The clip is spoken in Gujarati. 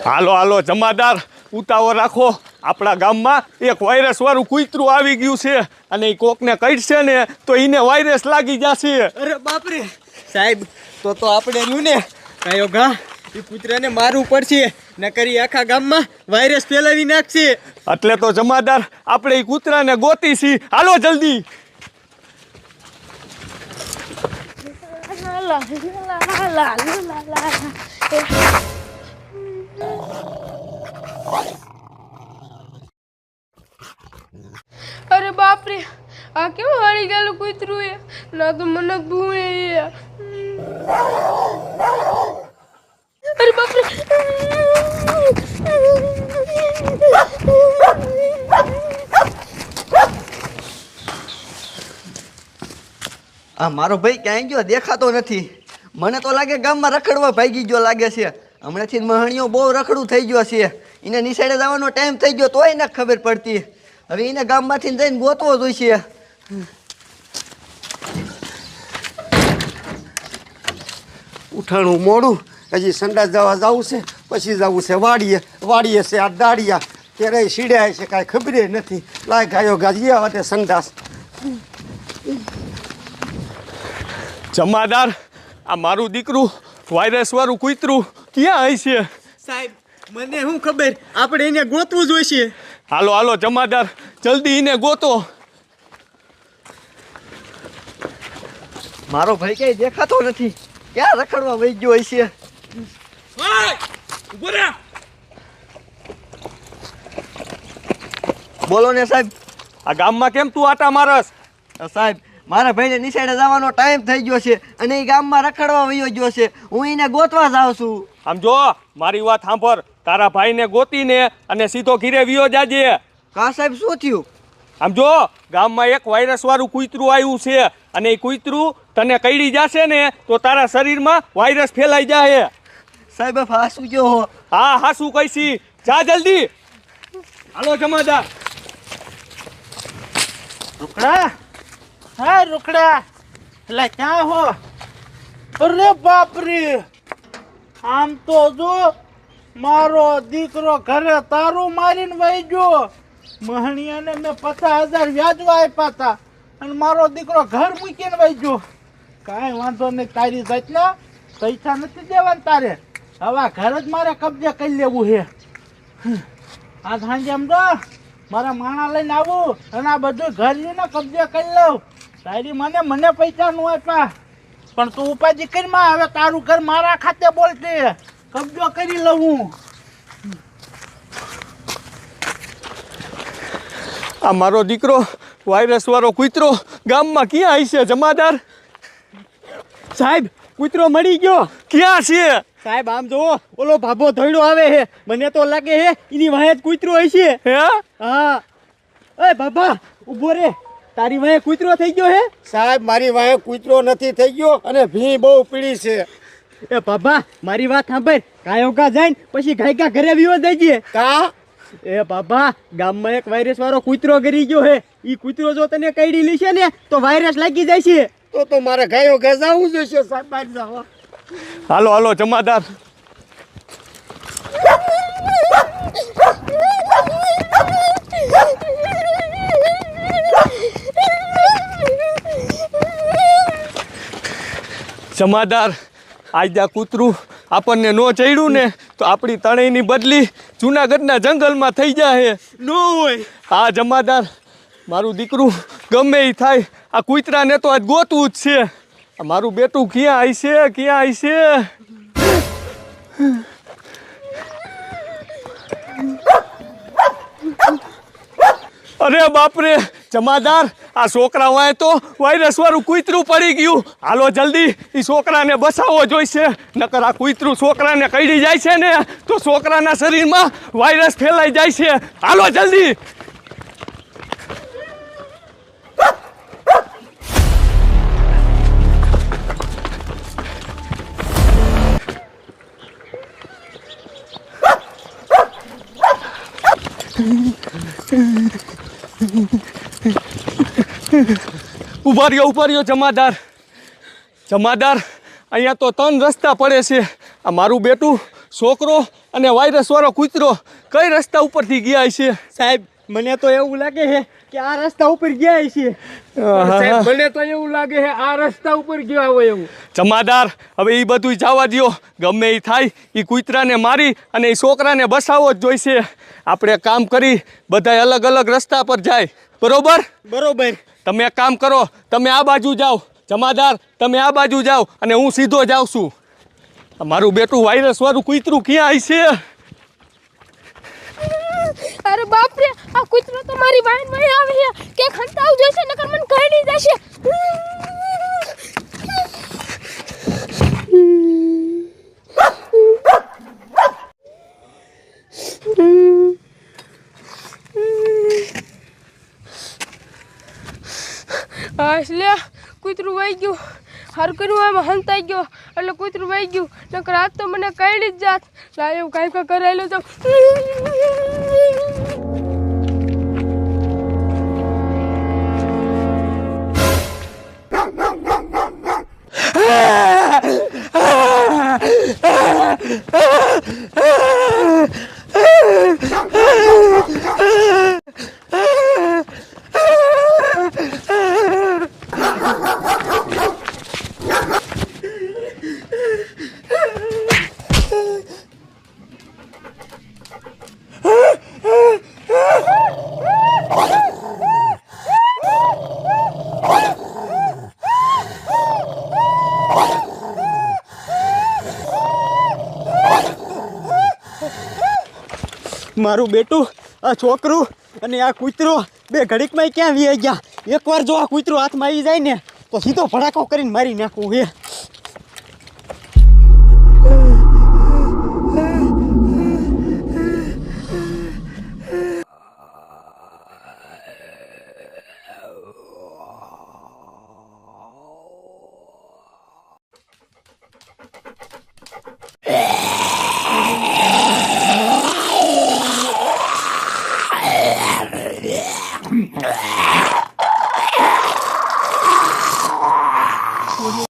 હાલો હાલો જમાદાર, ઉતાવળ રાખો. આપણા ગામમાં એક વાયરસ વાળું કૂતરું આવી ગયું છે અને એ કોકને કઈડશે ને તો એને વાયરસ લાગી જશે. અરે બાપરે સાહેબ, તો આપણે રહ્યું ને કયો ઘા એ કૂતરાને મારવું પડશે, નકરી આખા ગામમાં વાયરસ ફેલાવી નાખશે. એટલે તો જમાદાર આપણે એ કૂતરાને ગોતી છી. હાલો જલ્દી. અરે બાપરે, આ કેવું હળી ગયેલું કૂતરું એ, ના તો મને ભૂએ. અરે બાપરે, આ મારો ભાઈ ક્યાંય ગયો દેખાતો નથી. મને તો લાગે ગામમાં રખડવા ભાગી ગયો લાગે છે. હમણાંથી મહણીઓ બહુ રખડું થઈ ગયો છે. એને નિશાળે જવાનો ટાઈમ થઈ ગયો તોય ન ખબર પડતી. હવે એને ગામમાંથી જઈને ગોતવો જોઈશે. ઉઠાણું મોડું, હજી સંડાસ જવા જવું છે, પછી જવું છે વાડીએ. વાડીએ છે આ દાડિયા ત્યારે સીડ્યા છે, કાંઈ ખબર નથી. લાય ગાયો ગાજીયા વાતે સંડાસ. જમાદાર, આ મારું દીકરું વાયરસ વાળું કૂતરું ક્યાં હશે? સાહેબ, મને શું ખબર, આપણે એને ગોતવું જોઈશે. હાલો હાલો જમાદાર, જલ્દી એને ગોતો. મારો ભાઈ કઈ દેખાતો નથી. ક્યાં રખડવા વહી ગયો હશે? બોલો ને સાહેબ. આ ગામમાં કેમ તું આટા મારસ? સાહેબ, મારા ભાઈને નિશાળે જવાનો ટાઈમ થઈ ગયો છે અને એ ગામમાં રખડવા વયો ગયો છે. હું એને ગોતવા જાઉં છું. આમ જો, મારી વાત સાંભળ. તારા ભાઈને ગોતીને અને સીધો ઘીરે વિયો જાજે. કા સાહેબ, શું થયું? આમ જો, ગામમાં એક વાયરસ વાળું કૂતરું આવ્યું છે અને એ કૂતરું તને કઈડી જશે ને તો તારા શરીરમાં વાયરસ ફેલાઈ જાય. સાહેબ, ફાસું ગયો હો. હા હા, શું કહીશી? જા જલ્દી. હાલો જમાદાર. रुकड़ा, हाँ रुकड़ा, એટલે ક્યાં હો? અરે બાપ રે, આમ તો જો મારો દીકરો ઘરે તારું મારીને વહી ગયો. મહણિયાને મેં 50,000 વ્યાજવા આપ્યા હતા અને મારો દીકરો ઘર મૂકીને વહી ગયો. કાંઈ વાંધો નહીં, તારી જાતના પૈસા નથી દેવાના તારે. હવે ઘર જ મારે કબજે કરી લેવું છે. આ સાંજે એમ તો મારા માણા લઈને આવું અને આ બધું ઘર લઈને કબજે કરી લઉં. તારી મને પૈસા નું આપ્યા પણ તું ઉપાધિ કરીમાં. હવે તારું ઘર મારા ખાતે બોલતી, કબજો કરી લઉં. આ મારો દીકરો વાયરસ વાળો કૂતરો ગામમાં ક્યાં હશે જમાદાર? સાહેબ, કૂતરો મળી ગયો. ક્યાં છે? સાહેબ, આમ જુઓ, ઓલો ભાભો ધોઈડો આવે છે. મને તો લાગે છે એની વાહે જ કૂતરો હશે. હે? હા. એ બાબા, ઊભો રે. તારી વાહે કૂતરો થઈ ગયો હે? સાહેબ, મારી વાંહે કૂતરો નથી થઈ ગયો અને ભી બહુ પીળી છે. એ બાબા, મારી વાત સાંભળ. કાયોકા જઈને પછી ગાયકા ઘરે વિવો દેજે. કા? એ બાબા, ગામમાં એક વાયરસ વાળો કૂતરો ગરી ગયો હે. ઈ કૂતરો જો તને કઈડી લેશે ને તો વાયરસ લાગી જાય છે. તો મારે ગાયો ગજાવું જોઈશે સાહેબ. બહાર જાઓ. હાલો હાલો જમાદાર. જમાદાર, આજ્યા કૂતરું આપણને નો ચડ્યું ને તો આપણી તણેની બદલી જૂનાગઢના જંગલમાં થઈ જાય. નો હોય. હા જમાદાર, મારું દીકરું ગમે એ થાય, આ કૂતરાને તો આજ ગોતવું જ છે. મારું બેટું ક્યાં હશે? ક્યાં હશે? અરે બાપરે જમાદાર, આ છોકરા વાય તો વાયરસ વાળું કૂતરું પડી ગયું. હાલો જલ્દી, એ છોકરાને બસાવવો જોઈશે. નકર આ કૂતરું છોકરાને કઈડી જાય છે ને તો છોકરાના શરીરમાં વાયરસ ફેલાઈ જાય છે. હાલો જલ્દી. ઉભા રહ્યો જમાદાર. જમાદાર, અહીંયા તો 3 રસ્તા પડે છે. આ મારું બેટું, છોકરો અને વાયરસવાળો કૂતરો કઈ રસ્તા ઉપરથી ગયા છે? સાહેબ મને તો એવું લાગે છે કે આ રસ્તા ઉપર ગયા છે. સાહેબ, મને તો એવું લાગે છે આ રસ્તા ઉપર ગયા હોય એવું. જમાદાર, હવે એ બધું જવા દ્યો. ગમે એ થાય, એ કૂતરાને મારી અને એ છોકરાને બસાવવો જ જોઈશે. આપણે કામ કરી બધા અલગ અલગ રસ્તા પર જાય, બરોબર? બરોબર. તમે એક કામ કરો, તમે આ બાજુ જાઓ, જમાદાર તમે આ બાજુ જાઓ અને હું સીધો જાઉં છું. મારું બેટું વાયરસવાળું કૂતરું ક્યાં છે? અરે બાપ રે, આ કૂતરો તો મારી વાઈન વાઈ આવે છે કે ખંતાવ જોઈશે નકર મને કહી નહીં જશે. આસલે કૂતરું વાઈ ગયું. હર કર્યું એમાં હંતાઈ ગયો એટલે કૂતરું વાઈ ગયું. નકર આજ તો મને કઈ જ જાત. લાય એવું કાંઈ કરાયેલું તો. મારું બેટું, આ છોકરું અને આ કૂતરો બે ઘડીકમાં ક્યાં વી ગયા. એકવાર જો આ કૂતરો હાથમાં આવી જાય ને તો સીધો ભડાકો કરીને મારી નાખવું હે.